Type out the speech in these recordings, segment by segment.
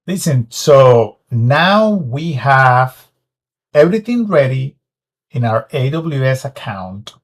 Listen, so now we have everything ready in our AWS account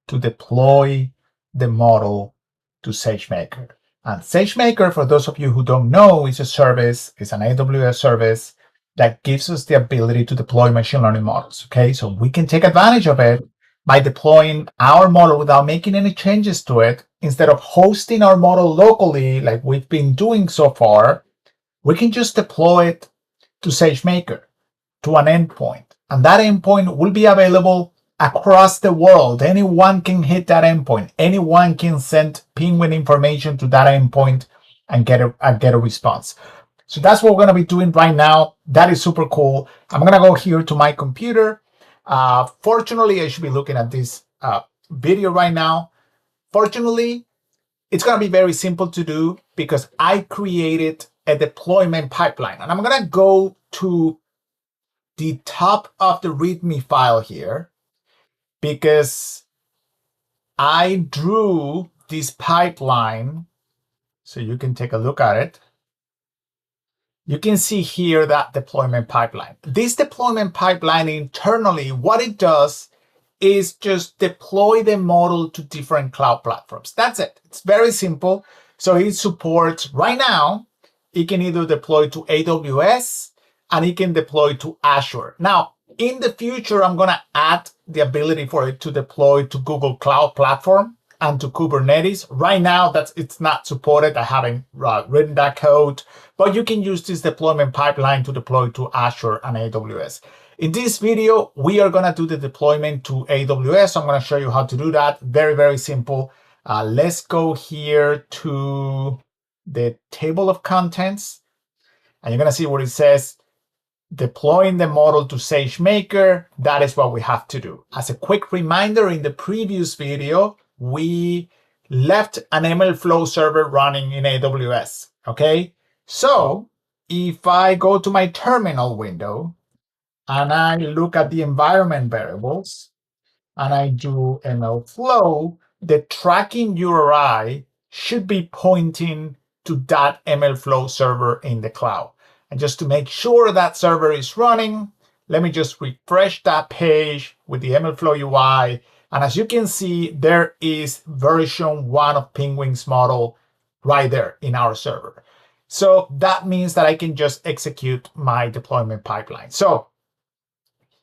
to deploy the model to SageMaker. And SageMaker, for those of you who don't know, is a service, it's an AWS service that gives us the ability to deploy machine learning models. Okay, so we can take advantage of it by deploying our model without making any changes to it. Instead of hosting our model locally, like we've been doing so far, we can just deploy it to SageMaker, to an endpoint. And that endpoint will be available across the world. Anyone can hit that endpoint. Anyone can send penguin information to that endpoint and get a response. So that's what we're going to be doing right now. That is super cool. I'm going to go here to my computer. Fortunately, I should be looking at this video right now. Fortunately, it's going to be very simple to do because I created a deployment pipeline. And I'm going to go to the top of the README file here because I drew this pipeline so you can take a look at it. You can see here that deployment pipeline. This deployment pipeline internally, what it does is just deploy the model to different cloud platforms. That's it. It's very simple. So it supports, right now, it can either deploy to AWS and it can deploy to Azure. Now, in the future, I'm going to add the ability for it to deploy to Google Cloud Platform and to Kubernetes. Right now, it's not supported. I haven't written that code, but you can use this deployment pipeline to deploy to Azure and AWS. In this video, we are going to do the deployment to AWS. So I'm going to show you how to do that. Very, very simple. Let's go here to the table of contents, and you're going to see where it says deploying the model to SageMaker. That is what we have to do. As a quick reminder, in the previous video, we left an MLflow server running in AWS. Okay, so if I go to my terminal window and I look at the environment variables and I do MLflow, the tracking URI should be pointing to that MLflow server in the cloud. And just to make sure that server is running, let me just refresh that page with the MLflow UI. And as you can see, there is version 1 of Penguin's model right there in our server. So that means that I can just execute my deployment pipeline. So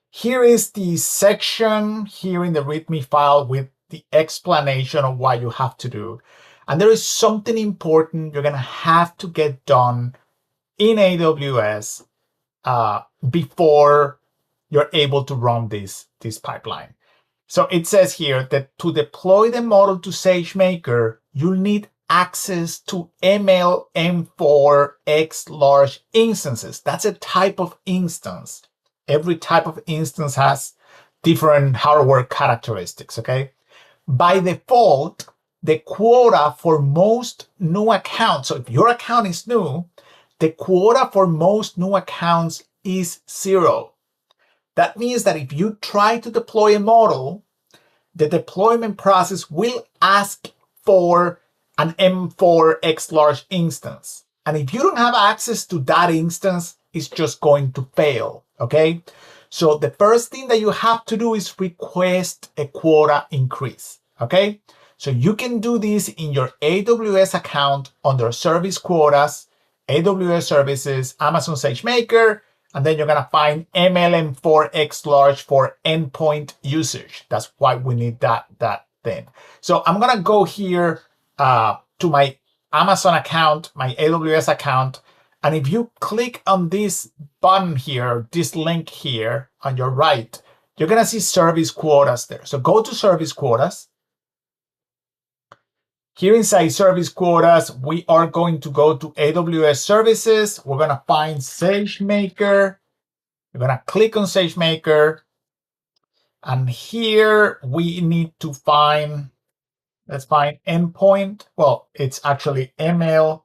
here is the section here in the README file with the explanation of what you have to do. And there is something important you're going to have to get done in AWS before you're able to run this pipeline. So it says here that to deploy the model to SageMaker, you'll need access to ML M4 X large instances. That's a type of instance. Every type of instance has different hardware characteristics, okay? By default, the quota for most new accounts, so if your account is new, the quota for most new accounts is 0. That means that if you try to deploy a model, the deployment process will ask for an M4 X large instance. And if you don't have access to that instance, it's just going to fail, okay? So the first thing that you have to do is request a quota increase, okay? So you can do this in your AWS account under service quotas, AWS services, Amazon SageMaker, and then you're going to find MLM4X large for endpoint usage. That's why we need that thing. So I'm going to go here to my Amazon account, my AWS account. And if you click on this button here, this link here on your right, you're going to see service quotas there. So go to service quotas. Here inside service quotas, we are going to go to AWS services. We're going to find SageMaker. We're going to click on SageMaker. And here we need to find, let's find endpoint. Well, it's actually ML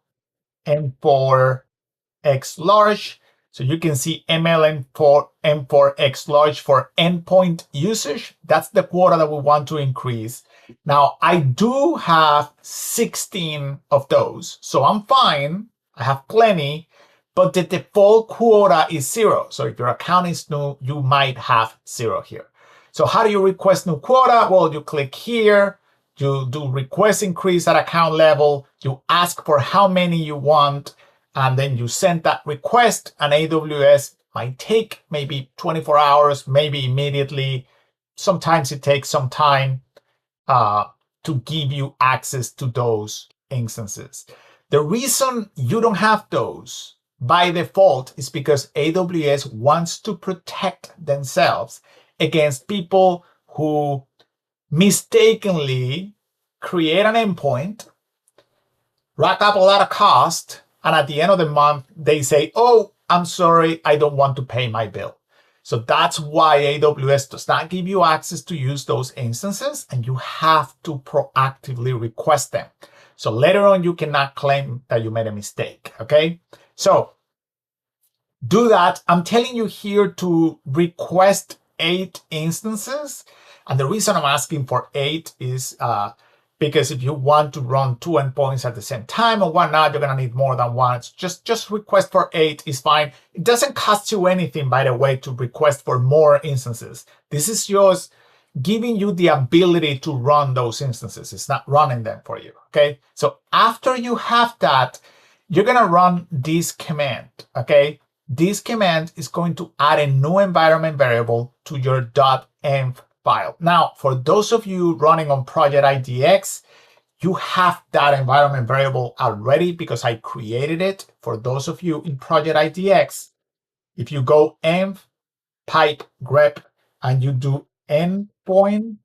M4 X large. So you can see M4 X large for endpoint usage. That's the quota that we want to increase. Now, I do have 16 of those, so I'm fine. I have plenty, but the default quota is 0. So if your account is new, you might have 0 here. So how do you request new quota? Well, you click here, you do request increase at account level, you ask for how many you want, and then you send that request, and AWS might take maybe 24 hours, maybe immediately. Sometimes it takes some time to give you access to those instances. The reason you don't have those by default is because AWS wants to protect themselves against people who mistakenly create an endpoint, rack up a lot of cost, and at the end of the month, they say, oh, I'm sorry, I don't want to pay my bill. So that's why AWS does not give you access to use those instances, and you have to proactively request them. So later on, you cannot claim that you made a mistake, okay? So do that. I'm telling you here to request 8 instances. And the reason I'm asking for 8 is because if you want to run 2 endpoints at the same time or whatnot, you're going to need more than one. Just request for 8 is fine. It doesn't cost you anything, by the way, to request for more instances. This is just giving you the ability to run those instances. It's not running them for you, okay? So after you have that, you're going to run this command, okay? This command is going to add a new environment variable to your .env file. Now, for those of you running on Project IDX, you have that environment variable already because I created it. For those of you in Project IDX, if you go env pipe grep and you do endpoint,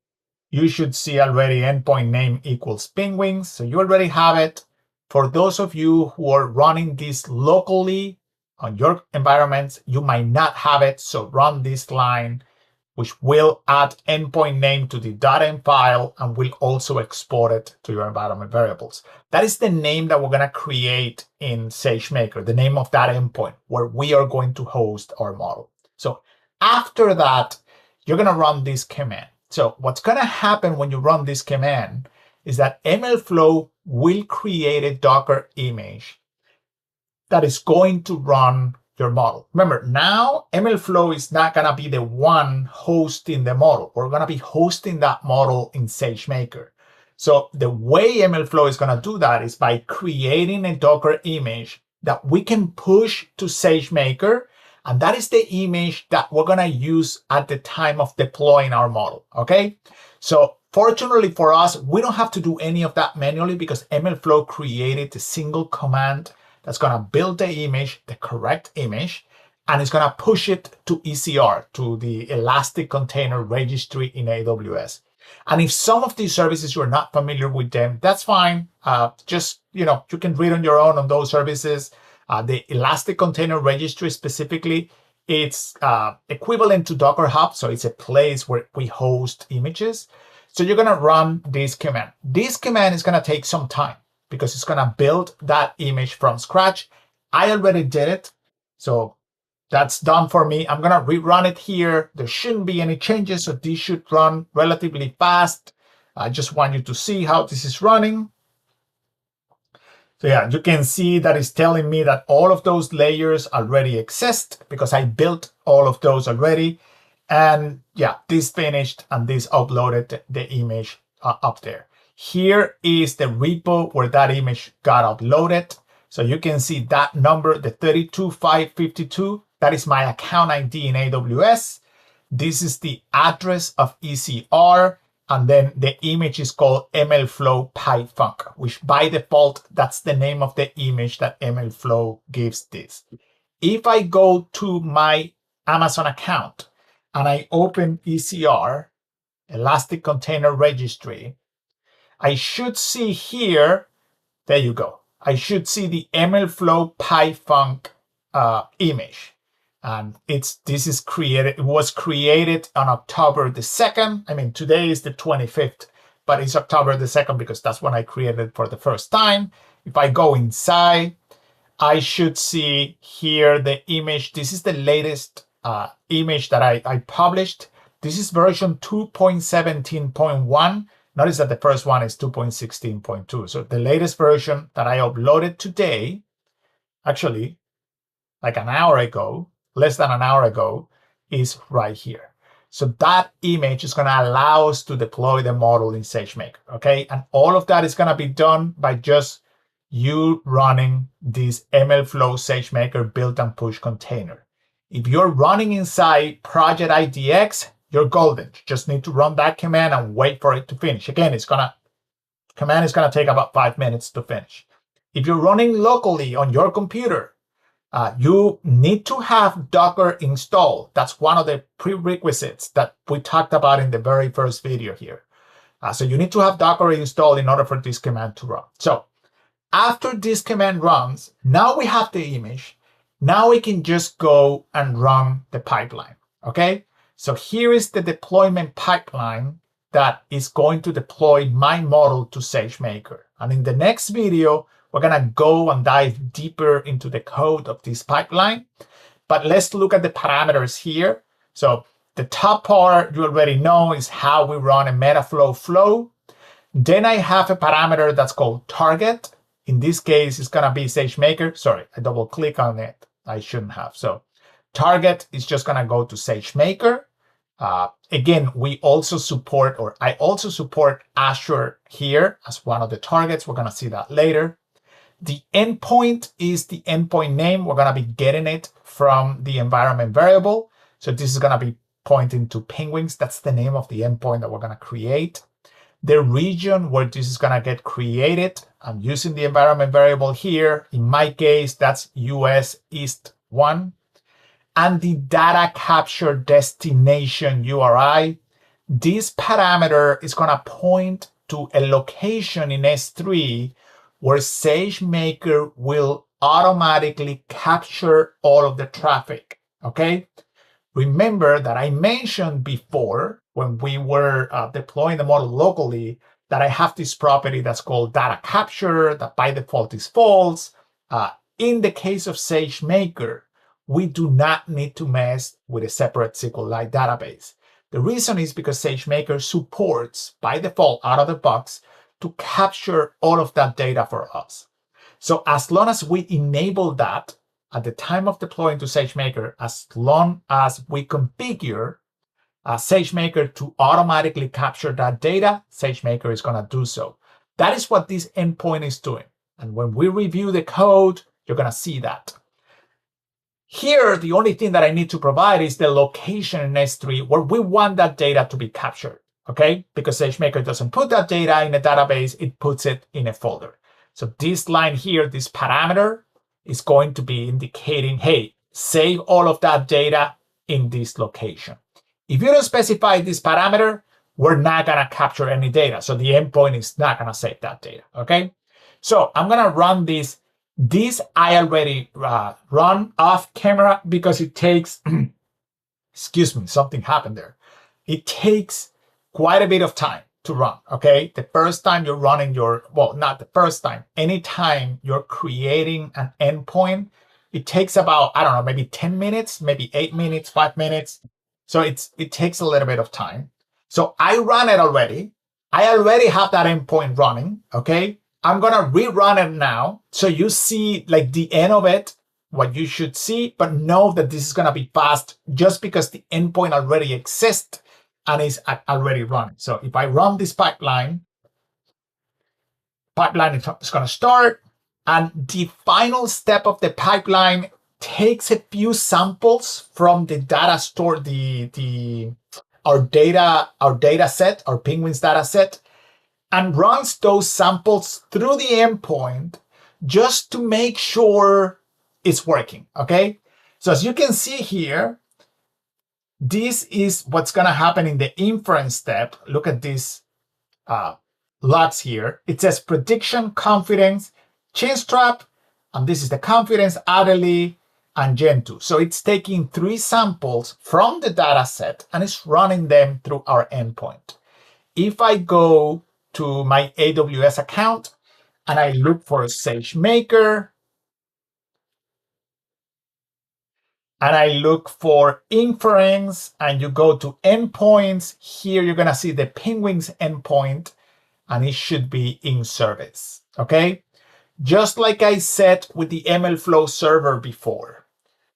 you should see already endpoint name equals penguins. So you already have it. For those of you who are running this locally on your environments, you might not have it. So run this line, which will add endpoint name to the .env file and will also export it to your environment variables. That is the name that we're going to create in SageMaker, the name of that endpoint where we are going to host our model. So after that, you're going to run this command. So what's going to happen when you run this command is that MLflow will create a Docker image that is going to run your model. Remember, now MLflow is not going to be the one hosting the model. We're going to be hosting that model in SageMaker. So the way MLflow is going to do that is by creating a Docker image that we can push to SageMaker. And that is the image that we're going to use at the time of deploying our model, okay? So fortunately for us, we don't have to do any of that manually because MLflow created a single command that's going to build the image, the correct image, and it's going to push it to ECR, to the Elastic Container Registry in AWS. And if some of these services you're not familiar with them, that's fine. Just, you can read on your own on those services. The Elastic Container Registry specifically, it's equivalent to Docker Hub. So it's a place where we host images. So you're going to run this command. This command is going to take some time because it's going to build that image from scratch. I already did it. So that's done for me. I'm going to rerun it here. There shouldn't be any changes. So this should run relatively fast. I just want you to see how this is running. So yeah, you can see that it's telling me that all of those layers already exist because I built all of those already. And yeah, this finished and this uploaded the image up there. Here is the repo where that image got uploaded. So you can see that number, the 32552, that is my account ID in AWS. This is the address of ECR. And then the image is called MLflow PyFunk, which by default, that's the name of the image that MLflow gives this. If I go to my Amazon account and I open ECR, Elastic Container Registry, I should see here, there you go. I should see the MLflow PyFunk image. And it was created on October the 2nd. I mean, today is the 25th, but it's October the 2nd because that's when I created it for the first time. If I go inside, I should see here the image. This is the latest image that I published. This is version 2.17.1. Notice that the first one is 2.16.2. So the latest version that I uploaded today, actually, like an hour ago, less than an hour ago, is right here. So that image is going to allow us to deploy the model in SageMaker, okay? And all of that is going to be done by just you running this MLflow SageMaker build and push container. If you're running inside Project IDX, you're golden. You just need to run that command and wait for it to finish. Again, command is going to take about 5 minutes to finish. If you're running locally on your computer, you need to have Docker installed. That's one of the prerequisites that we talked about in the very first video here. So you need to have Docker installed in order for this command to run. So after this command runs, now we have the image. Now we can just go and run the pipeline, okay? So here is the deployment pipeline that is going to deploy my model to SageMaker. And in the next video, we're going to go and dive deeper into the code of this pipeline. But let's look at the parameters here. So the top part you already know is how we run a Metaflow flow. Then I have a parameter that's called target. In this case, it's going to be SageMaker. Sorry, I double click on it. I shouldn't have. So target is just going to go to SageMaker. Again, we also support, or I also support Azure here as one of the targets. We're going to see that later. The endpoint is the endpoint name. We're going to be getting it from the environment variable. So this is going to be pointing to penguins. That's the name of the endpoint that we're going to create. The region where this is going to get created, I'm using the environment variable here. In my case, that's US East 1. And the data capture destination URI. This parameter is going to point to a location in S3 where SageMaker will automatically capture all of the traffic, okay? Remember that I mentioned before when we were deploying the model locally that I have this property that's called data capture that by default is false. In the case of SageMaker, we do not need to mess with a separate SQLite database. The reason is because SageMaker supports by default out of the box to capture all of that data for us. So as long as we enable that at the time of deploying to SageMaker, as long as we configure SageMaker to automatically capture that data, SageMaker is going to do so. That is what this endpoint is doing. And when we review the code, you're going to see that. Here, the only thing that I need to provide is the location in S3 where we want that data to be captured, okay? Because SageMaker doesn't put that data in a database, it puts it in a folder. So this line here, this parameter, is going to be indicating, hey, save all of that data in this location. If you don't specify this parameter, we're not going to capture any data. So the endpoint is not going to save that data, okay? So I'm going to run this. This I already run off camera because it takes, excuse me, something happened there. It takes quite a bit of time to run, okay? The first time you're running not the first time, anytime you're creating an endpoint, it takes about, I don't know, maybe 10 minutes, maybe 8 minutes, 5 minutes. So it takes a little bit of time. So I run it already. I already have that endpoint running, okay? I'm going to rerun it now. So you see like the end of it, what you should see, but know that this is going to be fast just because the endpoint already exists and is already running. So if I run this pipeline is going to start. And the final step of the pipeline takes a few samples from the data store, our data set, our penguins data set, and runs those samples through the endpoint just to make sure it's working, okay? So as you can see here, this is what's going to happen in the inference step. Look at these logs here. It says prediction, confidence, change trap, and this is the confidence, Adderley, and Gen2. So it's taking 3 samples from the data set and it's running them through our endpoint. If I go to my AWS account and I look for SageMaker and I look for inference and you go to endpoints, here you're going to see the Penguins endpoint and it should be in service, okay? Just like I said with the MLflow server before,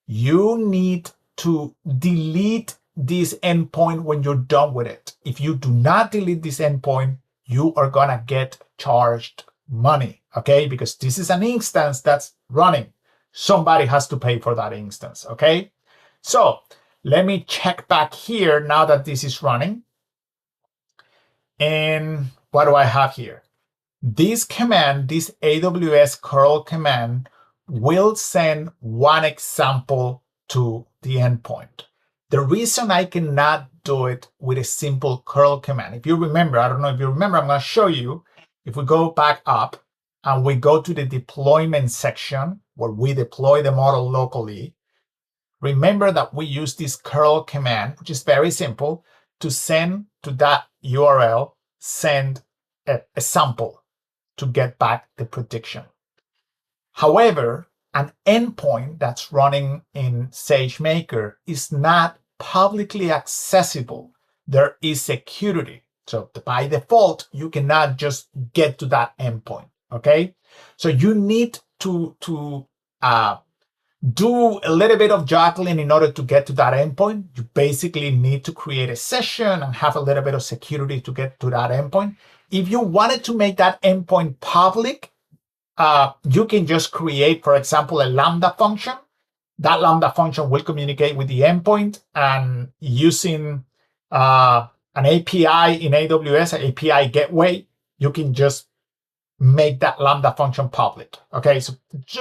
you need to delete this endpoint when you're done with it. If you do not delete this endpoint, you are gonna get charged money, okay? Because this is an instance that's running. Somebody has to pay for that instance, okay? So let me check back here now that this is running. And what do I have here? This command, this AWS curl command, will send one example to the endpoint. The reason I cannot do it with a simple curl command, if you remember, I don't know if you remember, I'm going to show you. If we go back up and we go to the deployment section where we deploy the model locally, remember that we use this curl command, which is very simple, to send to that URL, send a sample to get back the prediction. However, an endpoint that's running in SageMaker is not publicly accessible. There is security. So by default, you cannot just get to that endpoint, okay? So you need to do a little bit of juggling in order to get to that endpoint. You basically need to create a session and have a little bit of security to get to that endpoint. If you wanted to make that endpoint public, you can just create, for example, a Lambda function. That Lambda function will communicate with the endpoint, and using an API in AWS, an API gateway, you can just make that Lambda function public. Okay, so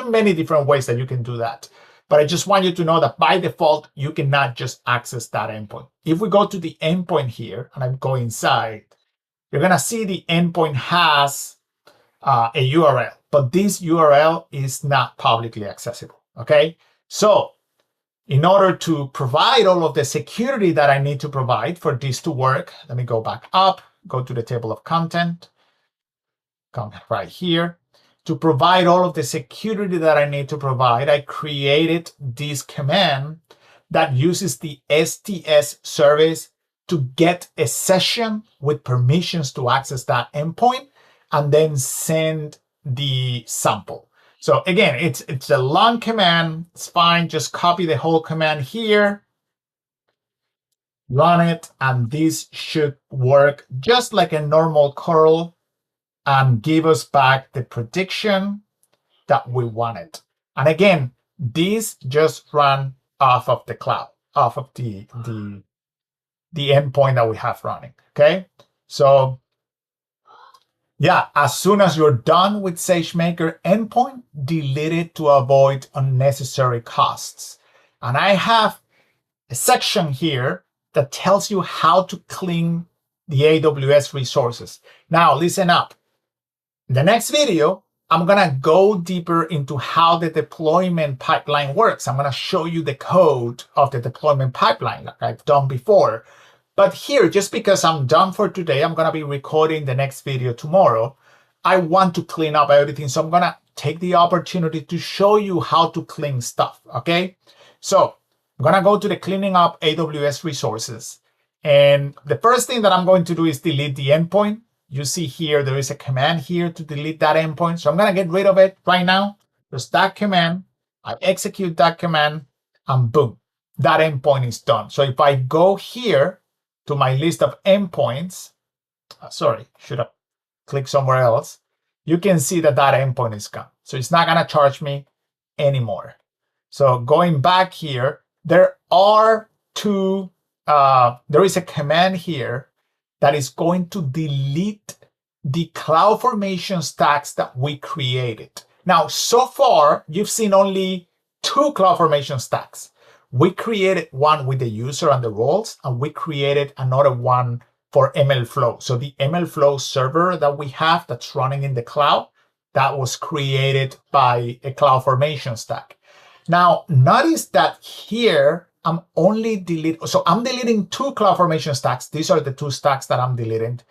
many different ways that you can do that. But I just want you to know that by default, you cannot just access that endpoint. If we go to the endpoint here, and I go inside, you're going to see the endpoint has a URL, but this URL is not publicly accessible, okay? So in order to provide all of the security that I need to provide for this to work, let me go back up, go to the table of content, come right here. To provide all of the security that I need to provide, I created this command that uses the STS service to get a session with permissions to access that endpoint and then send the sample. So again, it's a long command. It's fine. Just copy the whole command here, run it, and this should work just like a normal curl and give us back the prediction that we wanted. And again, this just ran off of the cloud, off of the endpoint that we have running, okay? So yeah, as soon as you're done with SageMaker endpoint, delete it to avoid unnecessary costs. And I have a section here that tells you how to clean the AWS resources. Now, listen up. In the next video, I'm going to go deeper into how the deployment pipeline works. I'm going to show you the code of the deployment pipeline like I've done before. But here, just because I'm done for today, I'm going to be recording the next video tomorrow. I want to clean up everything. So I'm going to take the opportunity to show you how to clean stuff, okay? So I'm going to go to the cleaning up AWS resources. And the first thing that I'm going to do is delete the endpoint. You see here, there is a command here to delete that endpoint. So I'm going to get rid of it right now. There's that command. I execute that command, and boom, that endpoint is done. So if I go here to my list of endpoints, should have clicked somewhere else, you can see that that endpoint is gone. So it's not going to charge me anymore. So going back here, there is a command here that is going to delete the CloudFormation stacks that we created. Now, so far, you've seen only 2 CloudFormation stacks. We created one with the user and the roles, and we created another one for MLflow. So the MLflow server that we have that's running in the cloud, that was created by a CloudFormation stack. Now, notice that here, I'm deleting 2 CloudFormation stacks. These are the 2 stacks that I'm deleting.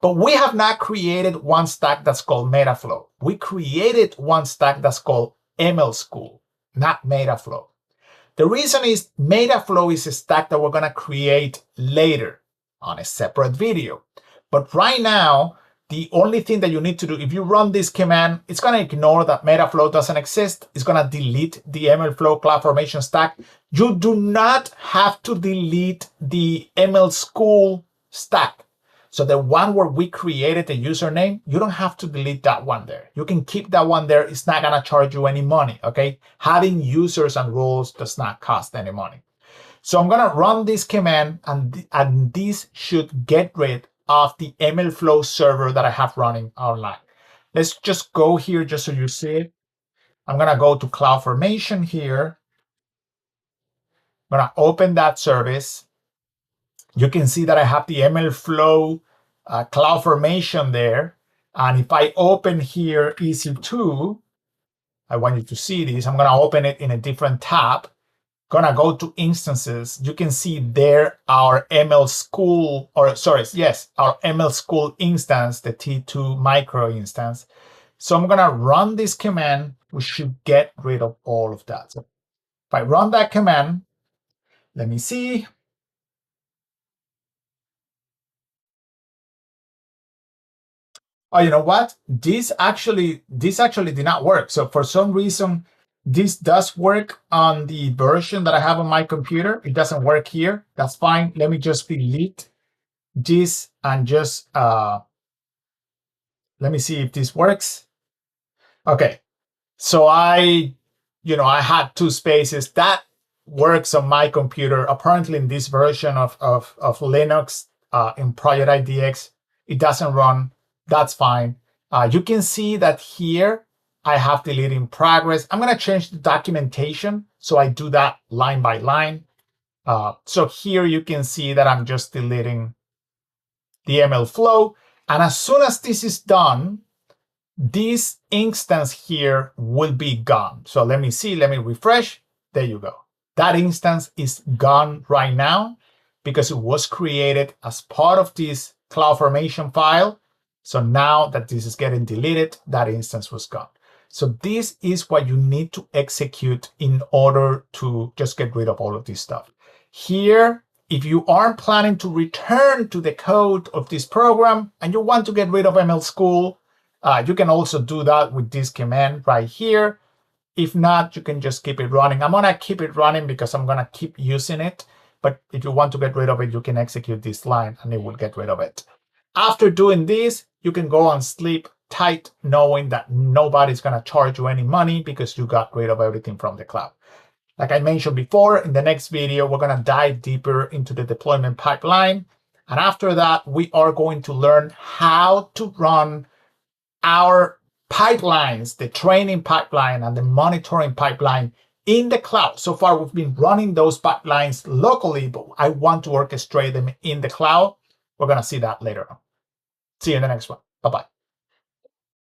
But we have not created one stack that's called Metaflow. We created one stack that's called MLSchool, not Metaflow. The reason is Metaflow is a stack that we're going to create later on a separate video. But right now, The only thing that you need to do, if you run this command, it's going to ignore that Metaflow doesn't exist. It's going to delete the MLflow CloudFormation stack. You do not have to delete the ML School stack. So the one where we created the username, you don't have to delete that one there. You can keep that one there. It's not going to charge you any money, okay? Having users and roles does not cost any money. So I'm going to run this command, and this should get rid of the MLflow server that I have running online. Let's just go here just so you see it. I'm going to go to CloudFormation here. I'm going to open that service. You can see that I have the MLflow CloudFormation there. And if I open here EC2, I want you to see this. I'm going to open it in a different tab. Gonna go to instances. You can see there our ML School, our ML School instance, the T2 micro instance. So I'm gonna run this command. We should get rid of all of that. So if I run that command, let me see. Oh, you know what? This actually did not work. So for some reason, this does work on the version that I have on my computer. It doesn't work here. That's fine. Let me just delete this and just let me see if this works. Okay. So I had two spaces. That works on my computer. Apparently in this version of Linux in Project IDX, it doesn't run. That's fine. You can see that here I have deleted in progress. I'm going to change the documentation, so I do that line by line. So here you can see that I'm just deleting the MLflow. And as soon as this is done, this instance here will be gone. So let me see, let me refresh. There you go. That instance is gone right now because it was created as part of this CloudFormation file. So now that this is getting deleted, that instance was gone. So this is what you need to execute in order to just get rid of all of this stuff. Here, if you aren't planning to return to the code of this program and you want to get rid of ML School, you can also do that with this command right here. If not, you can just keep it running. I'm going to keep it running because I'm going to keep using it. But if you want to get rid of it, you can execute this line and it will get rid of it. After doing this, you can go and sleep tight knowing that nobody's going to charge you any money because you got rid of everything from the cloud. Like I mentioned before, in the next video, we're going to dive deeper into the deployment pipeline. And after that, we are going to learn how to run our pipelines, the training pipeline and the monitoring pipeline in the cloud. So far, we've been running those pipelines locally, but I want to orchestrate them in the cloud. We're going to see that later on. See you in the next one. Bye-bye.